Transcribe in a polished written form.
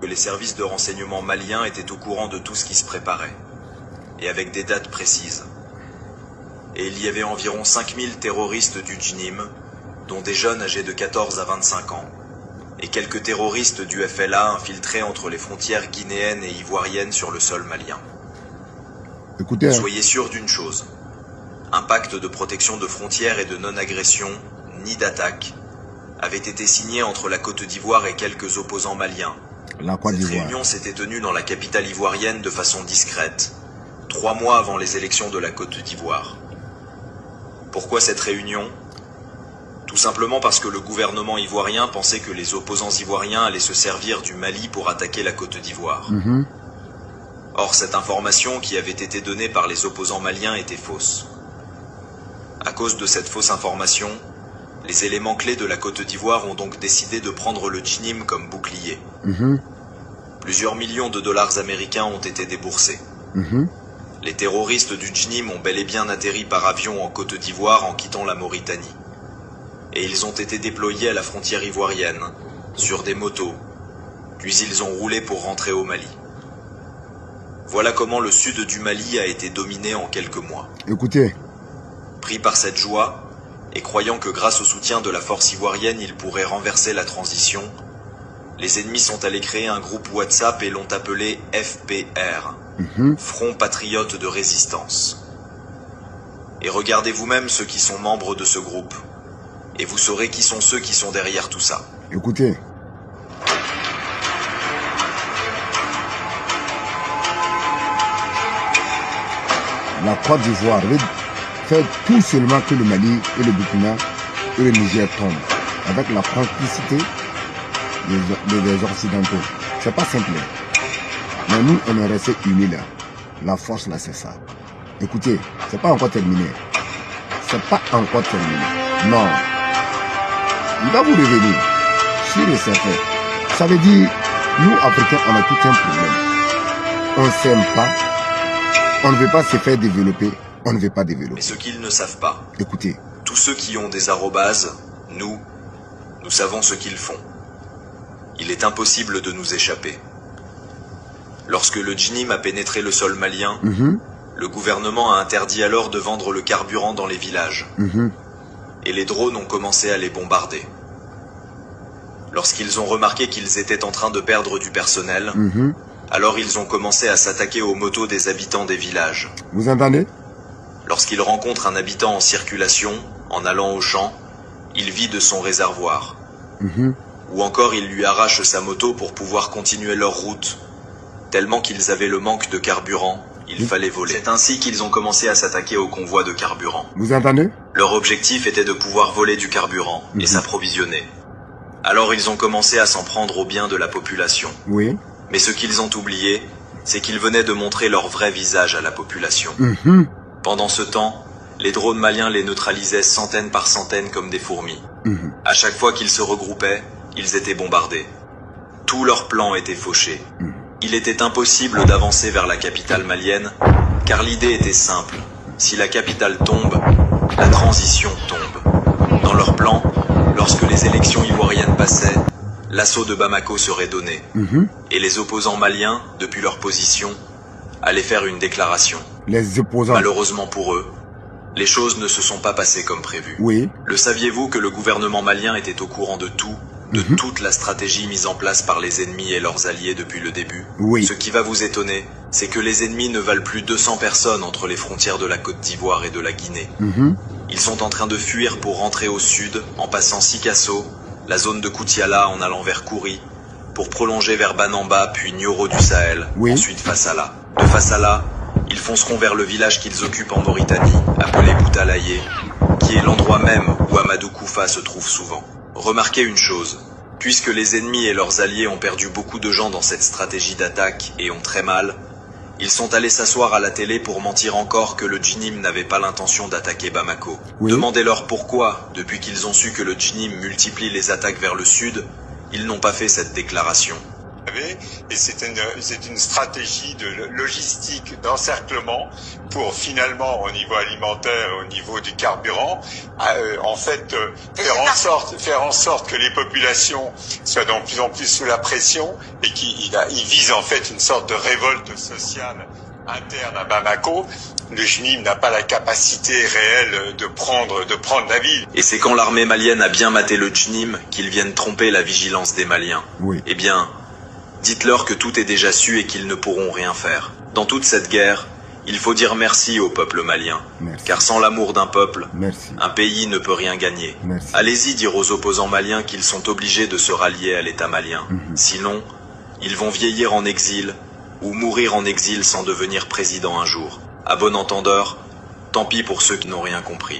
que les services de renseignement maliens étaient au courant de tout ce qui se préparait, et avec des dates précises. Et il y avait environ 5000 terroristes du Djinim, dont des jeunes âgés de 14 à 25 ans, et quelques terroristes du FLA infiltrés entre les frontières guinéennes et ivoiriennes sur le sol malien. Écoutez, soyez sûr d'une chose, un pacte de protection de frontières et de non-agression, ni d'attaque, avait été signé entre la Côte d'Ivoire et quelques opposants maliens. Cette réunion s'était tenue dans la capitale ivoirienne de façon discrète, 3 mois avant les élections de la Côte d'Ivoire. Pourquoi cette réunion ? Tout simplement parce que le gouvernement ivoirien pensait que les opposants ivoiriens allaient se servir du Mali pour attaquer la Côte d'Ivoire. Or, cette information qui avait été donnée par les opposants maliens était fausse. À cause de cette fausse information, les éléments clés de la Côte d'Ivoire ont donc décidé de prendre le Djinim comme bouclier. Plusieurs millions de dollars américains ont été déboursés. Les terroristes du Djinim ont bel et bien atterri par avion en Côte d'Ivoire en quittant la Mauritanie. Et ils ont été déployés à la frontière ivoirienne, sur des motos, puis ils ont roulé pour rentrer au Mali. Voilà comment le sud du Mali a été dominé en quelques mois. Écoutez. Pris par cette joie, et croyant que grâce au soutien de la force ivoirienne, ils pourraient renverser la transition, les ennemis sont allés créer un groupe WhatsApp et l'ont appelé FPR, Front Patriote de Résistance. Et regardez vous-même ceux qui sont membres de ce groupe, et vous saurez qui sont ceux qui sont derrière tout ça. Écoutez. La Côte d'Ivoire fait tout seulement que le Mali et le Burkina et le Niger tombent, avec la complicité des Occidentaux. C'est pas simple. Mais nous, on est restés unis là. La force là, c'est ça. Écoutez, c'est pas encore terminé. C'est pas encore terminé. Non. Il va vous revenir. Sûr et certain. Ça veut dire, nous, Africains, on a tout un problème. On ne s'aime pas. On ne veut pas se faire développer. On ne veut pas développer. Mais ce qu'ils ne savent pas. Écoutez. Tous ceux qui ont des arrobases, nous savons ce qu'ils font. Il est impossible de nous échapper. Lorsque le Djinim a pénétré le sol malien, le gouvernement a interdit alors de vendre le carburant dans les villages. Et les drones ont commencé à les bombarder. Lorsqu'ils ont remarqué qu'ils étaient en train de perdre du personnel, alors ils ont commencé à s'attaquer aux motos des habitants des villages. Vous entendez? Lorsqu'ils rencontrent un habitant en circulation, en allant au champ, il vide son réservoir. Ou encore ils lui arrachent sa moto pour pouvoir continuer leur route. Tellement qu'ils avaient le manque de carburant, il fallait voler. C'est ainsi qu'ils ont commencé à s'attaquer au convoi de carburant. Vous entendez? Leur objectif était de pouvoir voler du carburant et s'approvisionner. Alors ils ont commencé à s'en prendre aux biens de la population. Oui. Mais ce qu'ils ont oublié, c'est qu'ils venaient de montrer leur vrai visage à la population. Pendant ce temps, les drones maliens les neutralisaient centaines par centaines comme des fourmis. À chaque fois qu'ils se regroupaient, ils étaient bombardés. Tout leur plan était fauché. Il était impossible d'avancer vers la capitale malienne, car l'idée était simple. Si la capitale tombe, la transition tombe. Dans leur plan, lorsque les élections ivoiriennes passaient, l'assaut de Bamako serait donné. Et les opposants maliens, depuis leur position, allaient faire une déclaration. Les opposants. Malheureusement pour eux, les choses ne se sont pas passées comme prévu. Oui. Le saviez-vous que le gouvernement malien était au courant de tout, de toute la stratégie mise en place par les ennemis et leurs alliés depuis le début? Oui. Ce qui va vous étonner, c'est que les ennemis ne valent plus 200 personnes entre les frontières de la Côte d'Ivoire et de la Guinée. Ils sont en train de fuir pour rentrer au sud, en passant Sikasso, la zone de Koutiala en allant vers Kouri, pour prolonger vers Banamba puis Nioro du Sahel, ensuite Fassala. De Fassala, ils fonceront vers le village qu'ils occupent en Mauritanie, appelé Boutalaye, qui est l'endroit même où Amadou Koufa se trouve souvent. Remarquez une chose, puisque les ennemis et leurs alliés ont perdu beaucoup de gens dans cette stratégie d'attaque et ont très mal, ils sont allés s'asseoir à la télé pour mentir encore que le Djinim n'avait pas l'intention d'attaquer Bamako. Demandez-leur pourquoi, depuis qu'ils ont su que le Djinim multiplie les attaques vers le sud, ils n'ont pas fait cette déclaration. Et c'est une stratégie de logistique d'encerclement pour finalement, au niveau alimentaire, au niveau du carburant, en fait, faire en sorte que les populations soient de plus en plus sous la pression et qu'il vise en fait une sorte de révolte sociale interne à Bamako. Le JNIM n'a pas la capacité réelle de prendre la ville. Et c'est quand l'armée malienne a bien maté le JNIM qu'ils viennent tromper la vigilance des Maliens. Oui. Eh bien, dites-leur que tout est déjà su et qu'ils ne pourront rien faire. Dans toute cette guerre, il faut dire merci au peuple malien. Merci. Car sans l'amour d'un peuple, Merci. un pays ne peut rien gagner. Merci. Allez-y dire aux opposants maliens qu'ils sont obligés de se rallier à l'État malien. Sinon, ils vont vieillir en exil ou mourir en exil sans devenir président un jour. À bon entendeur, tant pis pour ceux qui n'ont rien compris.